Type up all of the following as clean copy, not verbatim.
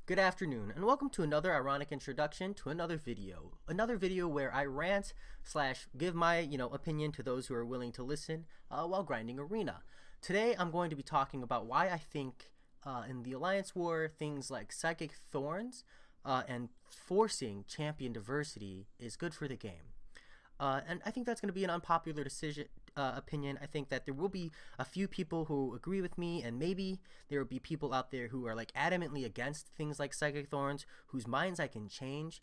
Good afternoon, and welcome to another ironic introduction to another video. Another video where I rant slash give my, opinion to those who are willing to listen while grinding arena. Today I'm going to be talking about why I think in the Alliance War things like Psychic Thorns and forcing champion diversity is good for the game. And I think that's going to be an unpopular opinion. I think that there will be a few people who agree with me, and maybe there will be people out there who are like adamantly against things like Psychic Thorns, whose minds I can change.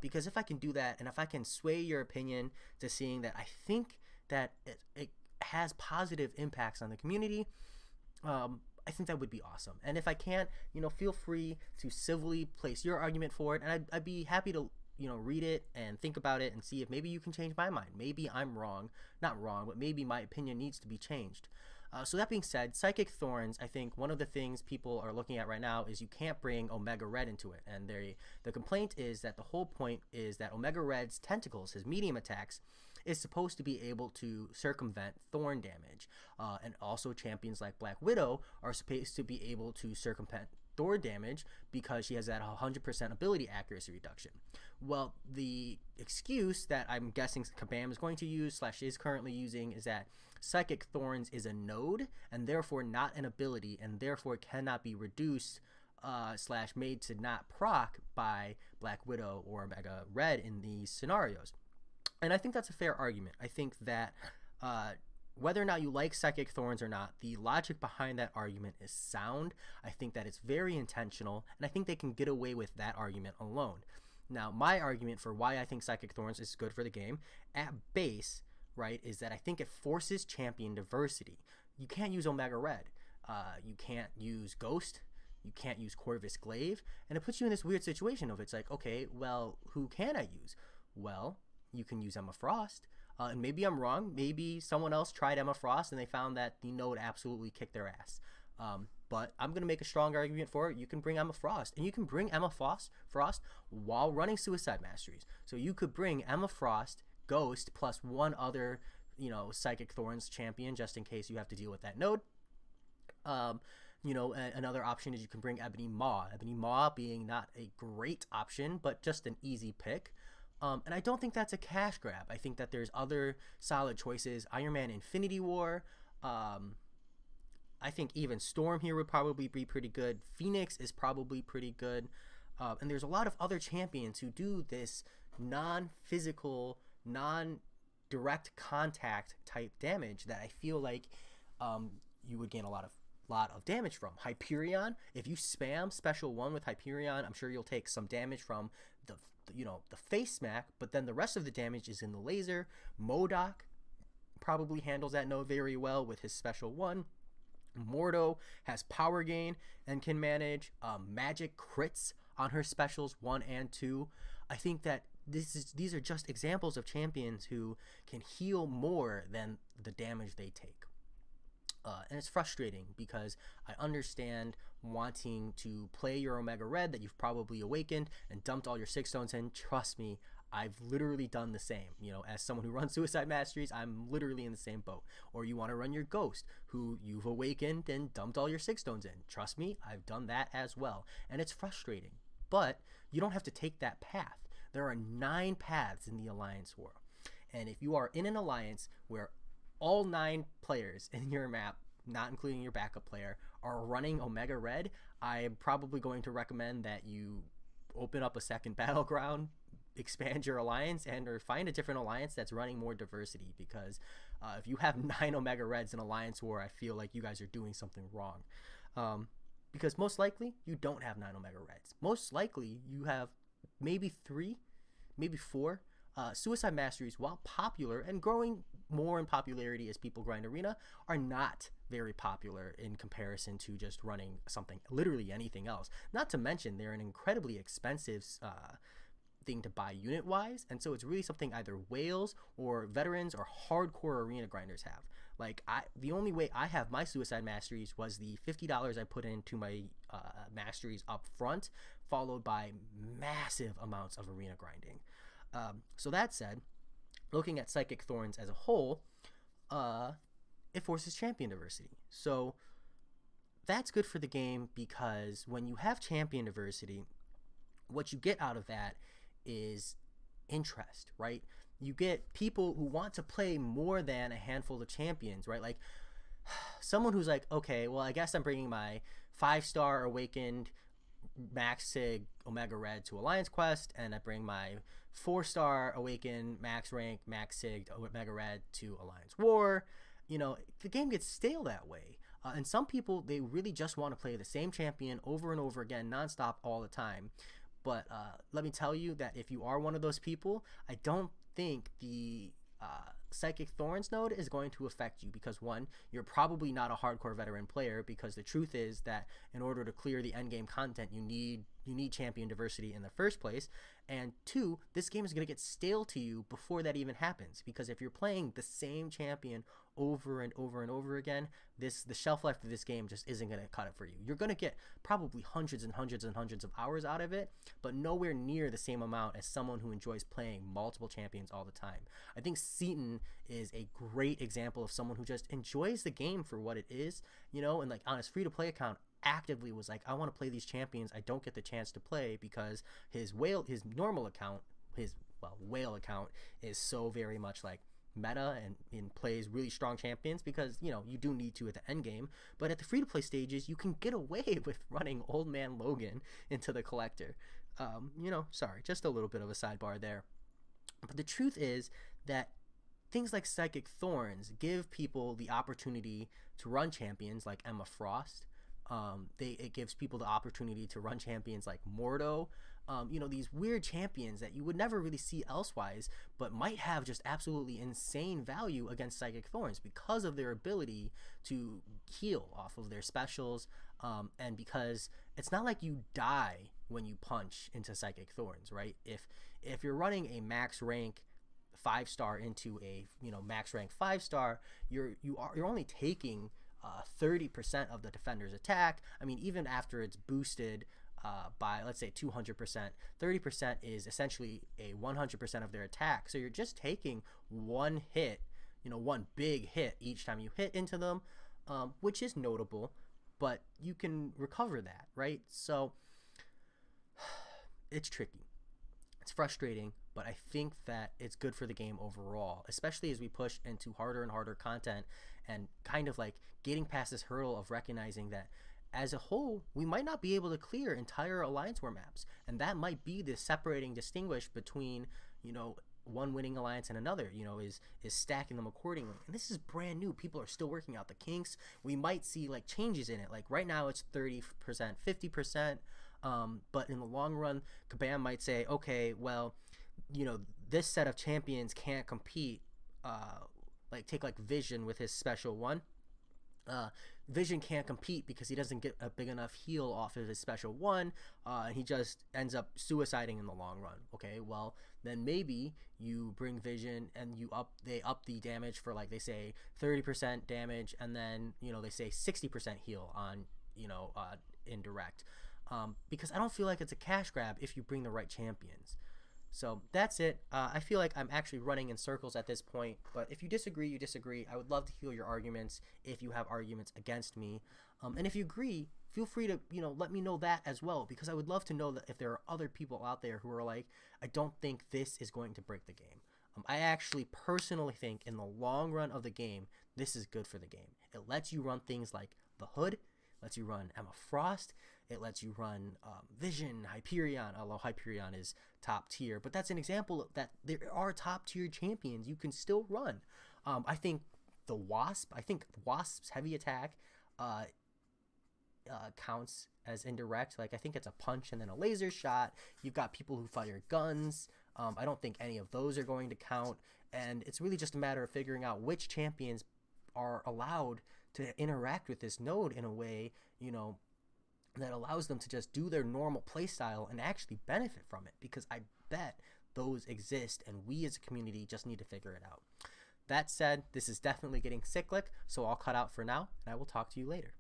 Because if I can do that, and if I can sway your opinion to seeing that I think that it has positive impacts on the community, I think that would be awesome. And if I can't, feel free to civilly place your argument for it, and I'd be happy to read it and think about it and see if maybe you can change my mind. Maybe I'm wrong, not wrong, but maybe my opinion needs to be changed. So that being said, Psychic Thorns, I think one of the things people are looking at right now is you can't bring Omega Red into it. And the complaint is that the whole point is that Omega Red's tentacles, his medium attacks, is supposed to be able to circumvent thorn damage. And also champions like Black Widow are supposed to be able to circumvent Thor damage because she has that 100% ability accuracy reduction. Well, the excuse that I'm guessing Kabam is going to use / is currently using is that Psychic Thorns is a node and therefore not an ability, and therefore cannot be reduced / made to not proc by Black Widow or Omega Red in these scenarios. And I think that's a fair argument. I think that whether or not you like Psychic Thorns or not, the logic behind that argument is sound. I think that it's very intentional, and I think they can get away with that argument alone. Now, my argument for why I think Psychic Thorns is good for the game, at base, right, is that I think it forces champion diversity. You can't use Omega Red. You can't use Ghost. You can't use Corvus Glaive. And it puts you in this weird situation of it's like, okay, well, who can I use? Well, you can use Emma Frost. And maybe I'm wrong. Maybe someone else tried Emma Frost and they found that the node absolutely kicked their ass. But I'm going to make a strong argument for it. You can bring Emma Frost. And you can bring Emma Frost while running Suicide Masteries. So you could bring Emma Frost, Ghost, plus one other, Psychic Thorns champion, just in case you have to deal with that node. Another option is you can bring Ebony Maw. Ebony Maw being not a great option, but just an easy pick. And I don't think that's a cash grab. I think that there's other solid choices. Iron Man Infinity War. I think even Storm here would probably be pretty good. Phoenix is probably pretty good. And there's a lot of other champions who do this non-physical, non-direct contact type damage that I feel like you would gain a lot of damage from. Hyperion, if you spam special 1 with Hyperion, I'm sure you'll take some damage from the face smack, but then the rest of the damage is in the laser. MODOK probably handles that node very well with his special 1. Mordo has power gain and can manage magic crits on her specials 1 and 2. I think that these are just examples of champions who can heal more than the damage they take. And it's frustrating because I understand wanting to play your Omega Red that you've probably awakened and dumped all your 6 stones in. Trust me, I've literally done the same. As someone who runs Suicide Masteries, I'm literally in the same boat. Or you want to run your Ghost, who you've awakened and dumped all your 6 stones in. Trust me, I've done that as well. And it's frustrating. But you don't have to take that path. There are 9 paths in the Alliance War. And if you are in an alliance where all 9 players in your map, not including your backup player, are running Omega Red, I'm probably going to recommend that you open up a second battleground, expand your alliance, or find a different alliance that's running more diversity, because if you have 9 Omega Reds in Alliance War, I feel like you guys are doing something wrong. Because most likely, you don't have 9 Omega Reds. Most likely, you have maybe 3, maybe 4. Suicide Masteries, while popular and growing more in popularity as people grind arena, are not very popular in comparison to just running something, literally anything else. Not to mention, they're an incredibly expensive thing to buy unit-wise, and so it's really something either whales or veterans or hardcore arena grinders have. The only way I have my Suicide Masteries was the $50 I put into my masteries up front, followed by massive amounts of arena grinding. So that said, looking at Psychic Thorns as a whole, it forces champion diversity. So that's good for the game because when you have champion diversity, what you get out of that is interest, right? You get people who want to play more than a handful of champions, right? Like someone who's like, okay, well, I guess I'm bringing my 5-star awakened max sig omega red to Alliance Quest, and I bring my 4-star awakened max rank max sig omega red to Alliance War. You know, the game gets stale that way. And some people, they really just want to play the same champion over and over again nonstop all the time. But let me tell you that if you are one of those people, I don't think the Psychic Thorns node is going to affect you because, one, you're probably not a hardcore veteran player, because the truth is that in order to clear the endgame content, you need champion diversity in the first place. And two, this game is going to get stale to you before that even happens, because if you're playing the same champion over and over and over again, the shelf life of this game just isn't going to cut it for you. You're going to get probably hundreds and hundreds and hundreds of hours out of it, but nowhere near the same amount as someone who enjoys playing multiple champions all the time. I think Seaton is a great example of someone who just enjoys the game for what it is, you know, and like on his free-to-play account actively was like, I want to play these champions I don't get the chance to play, because his normal account, whale account is so very much like meta and plays really strong champions, because you know you do need to at the end game, but at the free-to-play stages you can get away with running old man Logan into the collector. You know, sorry, just a little bit of a sidebar there, but the truth is that things like Psychic Thorns give people the opportunity to run champions like Emma Frost. It gives people the opportunity to run champions like Mordo. You know, these weird champions that you would never really see elsewise, but might have just absolutely insane value against Psychic Thorns because of their ability to heal off of their specials, and because it's not like you die when you punch into Psychic Thorns, right? If you're running a max rank 5-star into a max rank 5-star, you're only taking 30% of the defender's attack. I mean, even after it's boosted by, let's say, 200%, 30% is essentially a 100% of their attack. So you're just taking one hit, one big hit each time you hit into them, which is notable, but you can recover that, right? So it's tricky. It's frustrating, but I think that it's good for the game overall, especially as we push into harder and harder content and kind of like getting past this hurdle of recognizing that as a whole, we might not be able to clear entire Alliance War maps. And that might be the separating distinguish between, one winning alliance and another, is stacking them accordingly. And this is brand new. People are still working out the kinks. We might see like changes in it. Like right now it's 30%, 50%. But in the long run, Kabam might say, okay, well, this set of champions can't compete. Like take like Vision with his special one. Vision can't compete because he doesn't get a big enough heal off of his special one, and he just ends up suiciding in the long run. Okay, well then maybe you bring Vision and they up the damage for, like, they say 30% damage, and then they say 60% heal on indirect, because I don't feel like it's a cash grab if you bring the right champions. So that's it. I feel like I'm actually running in circles at this point, but if you disagree, you disagree. I would love to hear your arguments if you have arguments against me. And if you agree, feel free to, let me know that as well, because I would love to know that if there are other people out there who are like, I don't think this is going to break the game. I actually personally think in the long run of the game, this is good for the game. It lets you run things like the Hood, lets you run Emma Frost, it lets you run Vision, Hyperion, although Hyperion is top tier, but that's an example that there are top tier champions you can still run. I think Wasp's heavy attack counts as indirect. Like, I think it's a punch and then a laser shot. You've got people who fire guns. I don't think any of those are going to count, and it's really just a matter of figuring out which champions are allowed to interact with this node in a way, that allows them to just do their normal playstyle and actually benefit from it, because I bet those exist and we as a community just need to figure it out. That said, this is definitely getting cyclic, so I'll cut out for now and I will talk to you later.